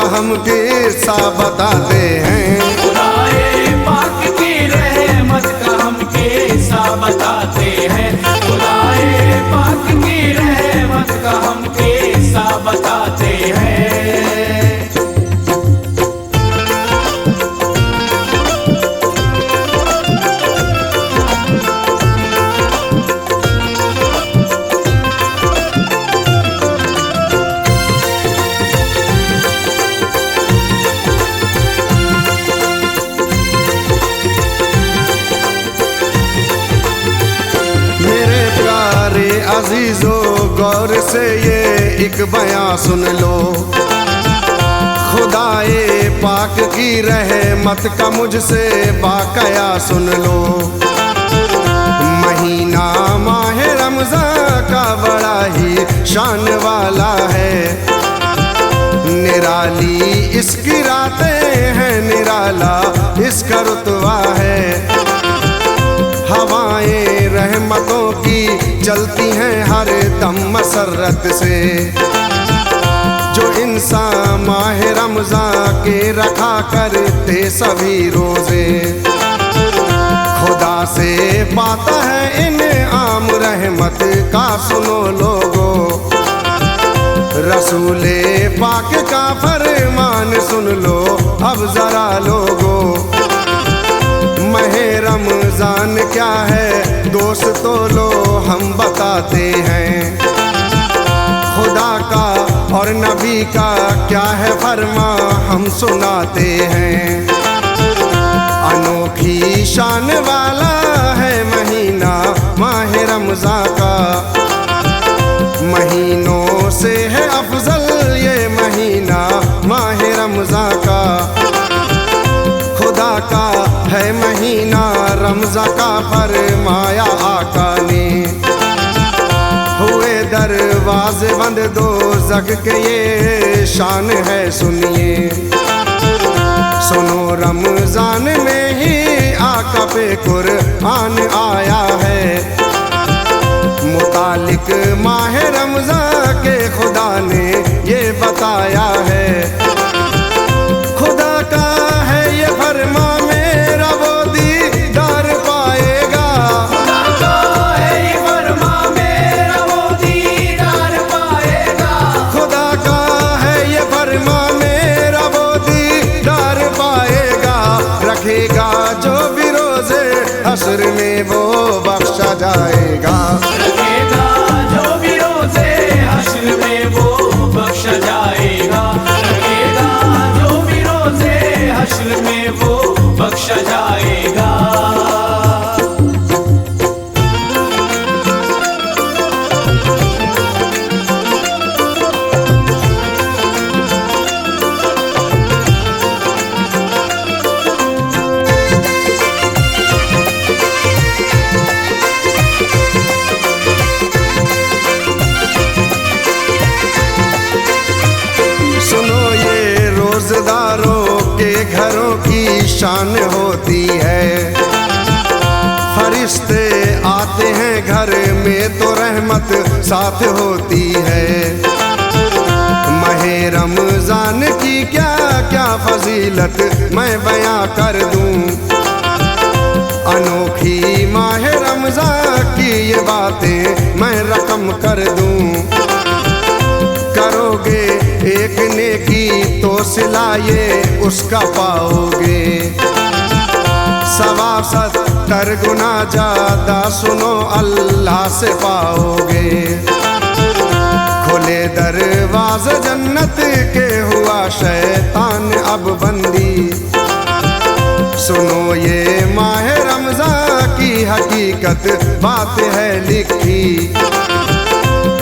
का हम किस्सा बताते हैं। खुदाए पाक की रहमत का हम किस्सा बताते हैं। खुदाए पाक की रहमत का हम किस्सा बताते हैं। अजीजो गौर से ये एक बयां सुन लो, खुदाए पाक की रहमत का मुझसे वाकया सुन लो। महीना माह रमज़ान का बड़ा ही शान वाला है, निराली इसकी रातें हैं, निराला इसका रुतबा है। हवाएं रहमतों की चलती हैं हर दम मसरत से, जो इंसान माह रमज़ान के रखा करते सभी रोज़े। खुदा से पाता है इनाम रहमत का सुनो लोगो, रसूले पाक का फरमान सुन लो अब जरा लोगो। माहे रमज़ान क्या है दोस्तों लो हम बताते हैं, खुदा का और नबी का क्या है फरमा हम सुनाते हैं। अनोखी शान वाला है महीना माह रमज़ान का, महीनों से है अफजल ये महीना माह रमज़ान का। खुदा का है महीना रमज़ान का फरमाया आका ने, हुए दरवाजे बंद दोज़ख के ये शान है सुनिए। सुनो रमज़ान में ही आका पे कुरान आया है, मुतालिक माह रमज़ान के खुदा ने ये बताया है। खुदा का है ये फरमा मेरा वो दीदार पाएगा, खुदा का है ये फरमा मेरा वो दीदार पाएगा। खुदा का है ये फरमा मेरा वो दीदार पाएगा। रखेगा जो भी रोज़े हश्र में वो बख्शा जाएगा, रखेगा जो भी रोज़े हश्र में वो बख्शा जाएगा। रखेगा जो भी रोज़े हश्र में वो बख्शा जाएगा। घरों की शान होती है, फरिश्ते आते हैं घर में तो रहमत साथ होती है। माहे रमज़ान की क्या क्या फजीलत मैं बयां कर दूं, अनोखी माह रमज़ान की ये बातें मैं रकम कर दूं। करोगे एक नेकी तो सिलाए उसका पाओगे, 70 गुना ज्यादा सुनो अल्लाह से पाओगे। खुले दरवाज़े जन्नत के हुआ शैतान अब बंदी, सुनो ये माह रमज़ान की हकीकत बात है लिखी।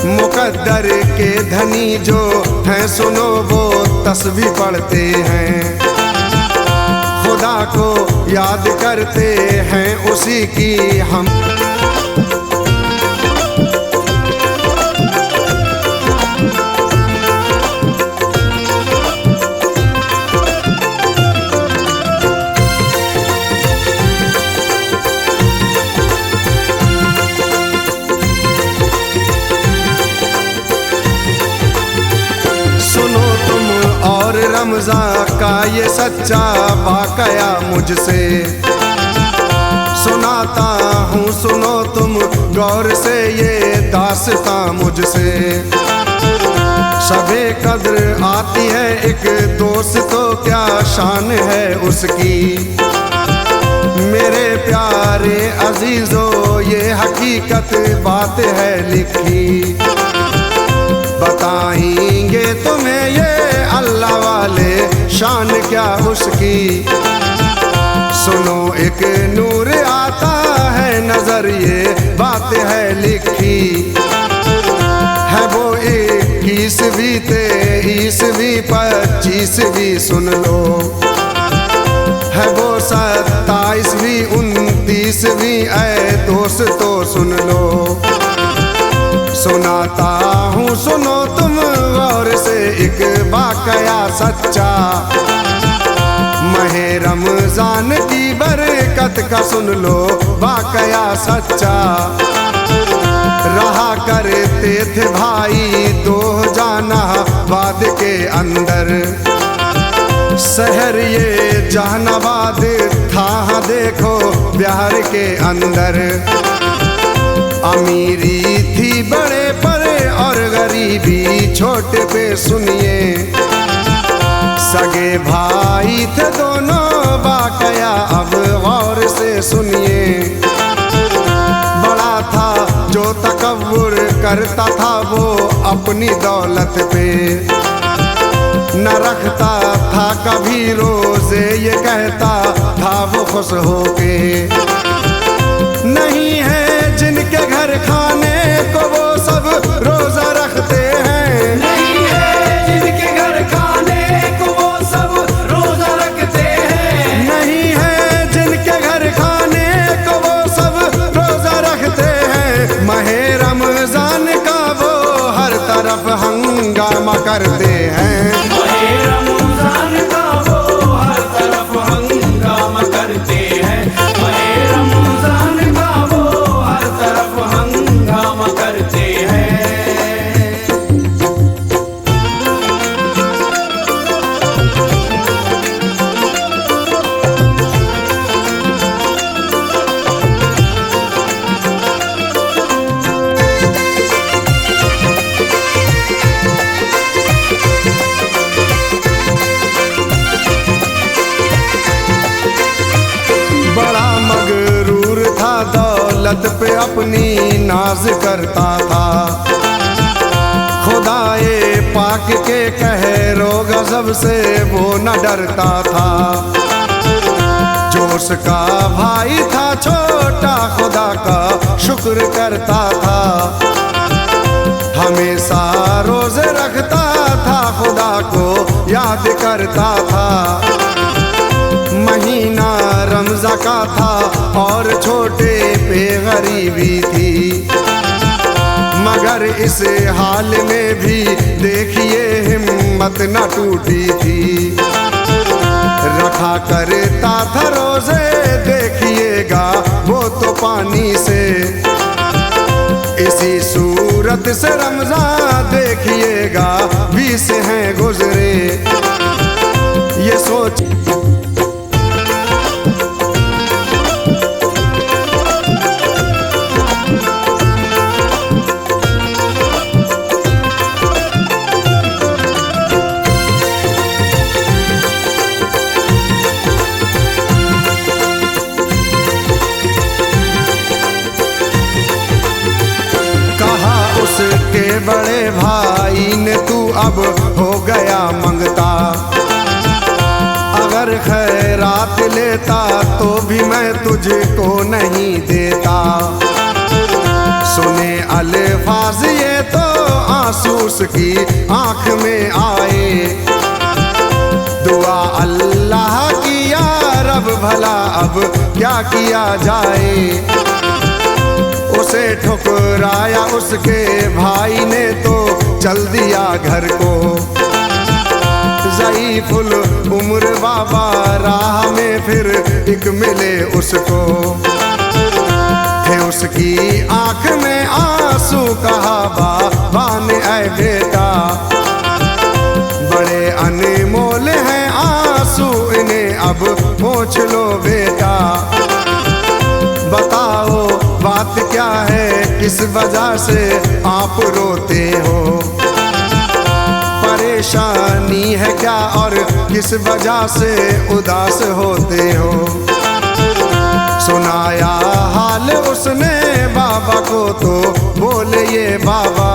मुकद्दर के धनी जो हैं सुनो वो तस्बीह पढ़ते हैं, खुदा को याद करते हैं उसी की हम। रमजा का ये सच्चा वाकया मुझसे सुनाता हूँ, सुनो तुम गौर से ये दास्तां मुझसे। शबे कद्र आती है एक दोस्त तो क्या शान है उसकी। मेरे प्यारे अजीजों ये हकीकत बात है लिखी। बताएंगे तुम्हें ये अल्लाह वाले शान क्या उसकी। सुनो एक नूर आता है नजर ये बात है लिखी। है वो 21वीं 23वीं 25वीं सुन लो। है वो 27वीं 29वीं ऐ दोस्तों सुन लो। सुनाता हूँ सुनो तुम गौर से एक वाकया सच्चा। महे रमजान की बरकत का सुन लो वाकया सच्चा। रहा करते थे भाई दो जाना बाद के अंदर। शहर ये जहानाबाद था देखो बिहार के अंदर। अमीरी थी बड़े पर और गरीबी छोटे पे सुनिए। सगे भाई थे दोनों वाकया अब गौर से सुनिए। बड़ा था जो तकव्वुर करता था वो अपनी दौलत पे। न रखता था कभी रोजे ये कहता था वो खुश होके। नहीं है जिनके घर खाने को वो सब रोजा रखते हैं। नहीं है जिनके घर खाने को वो सब रोजा रखते हैं। नहीं है जिनके घर खाने को वो सब रोजा रखते हैं। महे रमजान का वो हर तरफ हंगामा करते हैं। महे रमजान का वो हर तरफ हंगामा करते हैं। महे रमजान का वो हर तरफ हंगामा करते हैं। बड़ा मगरूर था दौलत पे अपनी नाज करता था। खुदाए पाक के कहरो गजब से वो न डरता था। जो उसका भाई था छोटा खुदा का शुक्र करता था। हमेशा रोजे रखता था खुदा को याद करता था। महीना रमज़ा का था और छोटे पे गरीबी थी। मगर इस हाल में भी देखिए हिम्मत न टूटी थी। रखा करता था रोजे देखिएगा वो तो पानी से। इसी सूरत से रमज़ान देखिएगा 20 हैं गुजरे। ये सोच उसके बड़े भाई ने तू अब हो गया मंगता। अगर खैरात लेता तो भी मैं तुझको नहीं देता। सुने अल्फाज ये तो आंसू उसकी आंख में आए। दुआ अल्लाह की या रब भला अब क्या किया जाए। उसे ठुकराया उसके भाई ने तो चल दिया घर को। ज़ईफुल उम्र बाबा राह में फिर एक मिले उसको। थे उसकी आंख में आंसू कहा बाबा ने ऐ बेटा बड़े अनमोल हैं पूछ लो बेटा, बताओ बात क्या है, किस वजह से आप रोते हो, परेशानी है क्या और किस वजह से उदास होते हो। सुनाया हाल उसने बाबा को तो बोले ये बाबा,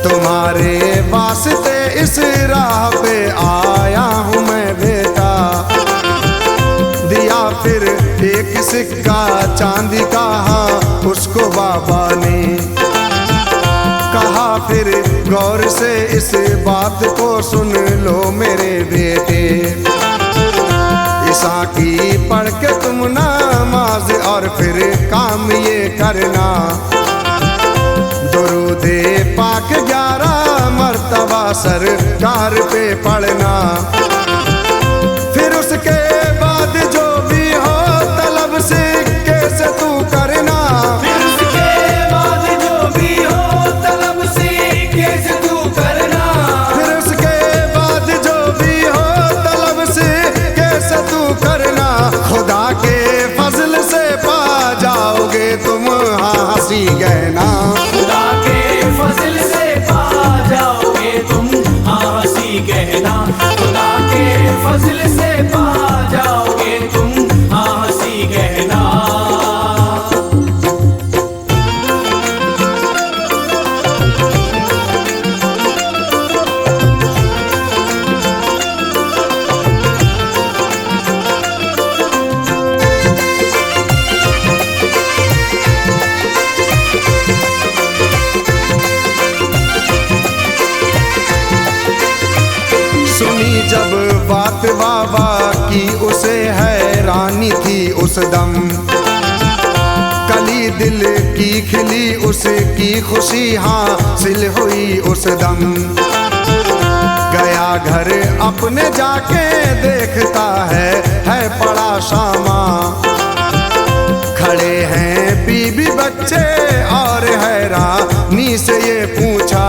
तुम्हारे वास्ते इस राह पे आया हूँ मैं बेटा। दिया फिर एक सिक्का चांदी का, हाँ उसको बाबा ने कहा, फिर गौर से इस बात को सुन लो मेरे बेटे। ईसा की पढ़ के तुम नमाज और फिर काम ये करना, दुरूदे पाक 11 मर्तबा सरकार पे पढ़ना। फिर उसके बाद जो भी हो तलब सिक्के से तू करना, फिर उसके बाद जो भी हो तलब सिक्के से तू करना, फिर उसके बाद जो भी हो तलब सिक्के से तू करना। खुदा के फजल से पा जाओगे तुम हंसी गहना, खुदा के फजल से पा जाओगे तुम हंसी गहना, खुदा के फजल से पा जाओगे तुम हंसी गहना। सुनी जब बात बाबा की उसे हैरानी थी उस दम, कली दिल की खिली उसकी खुशी हासिल हुई उस दम। गया घर अपने जाके देखता है पड़ा शामा, खड़े हैं बीबी बच्चे और हैरानी से ये पूछा,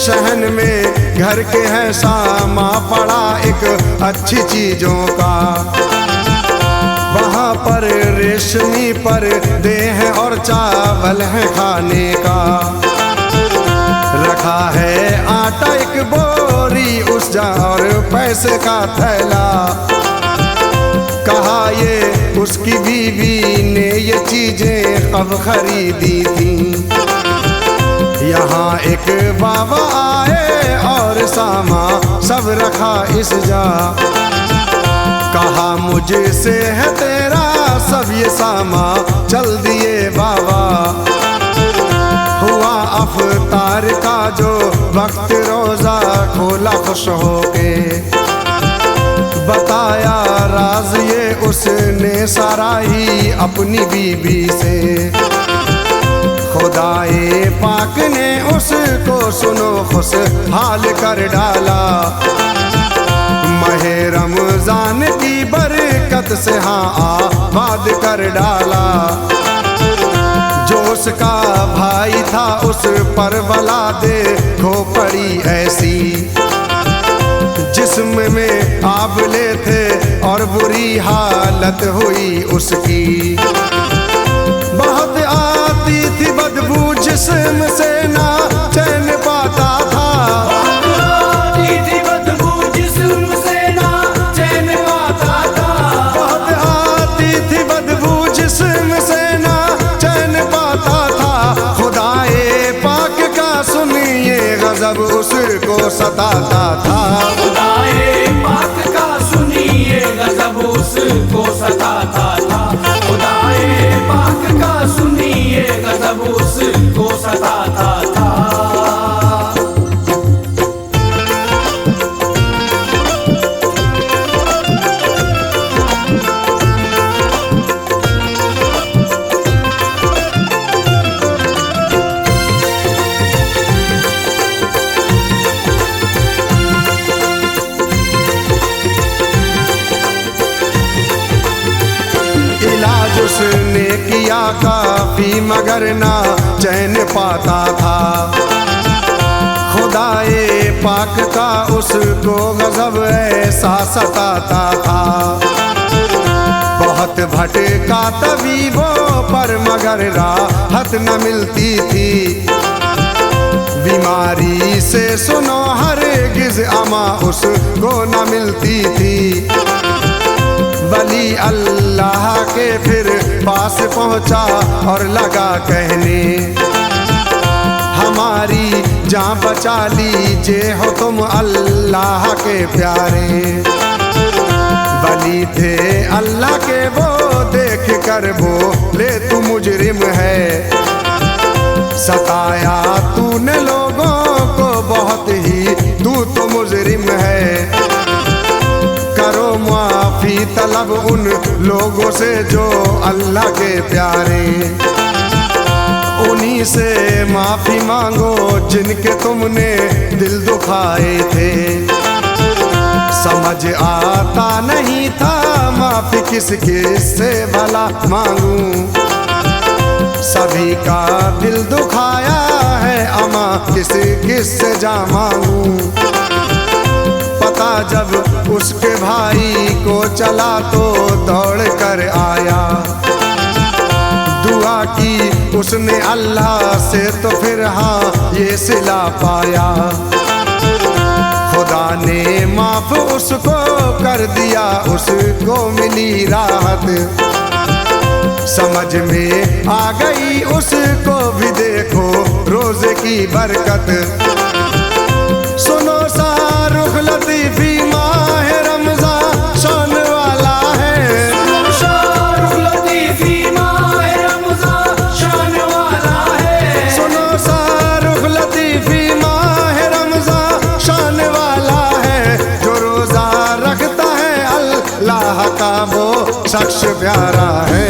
शहन में घर के है सामा पड़ा एक अच्छी चीजों का। वहाँ पर रेशमी पर्दे हैं और चावल है खाने का, रखा है आटा एक बोरी उस जा और पैसे का थैला। कहा ये उसकी बीवी ने ये चीजें कब खरीदी थी। यहाँ एक बाबा आए और सामा सब रखा इस जा, कहा मुझसे है तेरा सब ये सामा चल दिए बाबा। हुआ अफ्तार का जो वक्त रोजा खोला खुश होके, बताया राज ये उसने सारा ही अपनी बीबी से। खुदाए पाक ने उसको सुनो खुश हाल कर डाला, महे रमजान की बरकत से हाँ आबाद कर डाला। जो उसका भाई था उस पर बला देखो पड़ी ऐसी, जिस्म में आबले थे और बुरी हालत हुई उसकी। बहुत आती थी बदबू जिस्म से ना चैन पाता था, आती थी बदबू जिस्म से ना चैन पाता था, बहुत आती थी बदबू जिस्म से ना चैन पाता था। खुदाए पाक का सुनिए गजब उसको सताता था, खुदाए पाक का सुनिए गजब उसको सताता था। खुदाए पाक का सुनिए गजब उसको सताता था। इलाज उसने किया काफी मगर ना चैन पाता था। खुदाए पाक का उसको गज़ब ऐसा सताता था। बहुत भटका तबीबों पर मगर राहत न मिलती थी। बीमारी से सुनो हरगिज़ अमा उसको न मिलती थी। वली अल्लाह के फिर पास पहुंचा और लगा कहने, हमारी जान बचा लीजिए हो तुम अल्लाह के प्यारे। वली थे अल्लाह के वो देख कर बोले तू मुजरिम है। सताया तूने लोगों को बहुत ही, तू तो मुजरिम है। करो माफी तलब उन लोगों से जो अल्लाह के प्यारे। उन्हीं से माफी मांगो जिनके तुमने दिल दुखाए थे। समझ आता नहीं था माफी किसके से भला मांगूं। सभी का दिल दुखाया है अमा किस किस से जा मांगूं। पता जब उसके भाई को चला तो दौड़ कर आया। दुआ की उसने अल्लाह से तो फिर हाँ ये सिला पाया। खुदा ने माफ उसको कर दिया, उसको मिली राहत। समझ में आ गई उसको भी देखो रोजे की बरकत। सुनो शाहरुख लतीफी माह रमजान शान वाला है। सुनो शाहरुख लतीफी माह रमजान शान वाला है। सुनो शाहरुख लतीफी माह रमजान शान वाला है। जो रोजा रखता है अल्लाह का वो शख्स प्यारा है।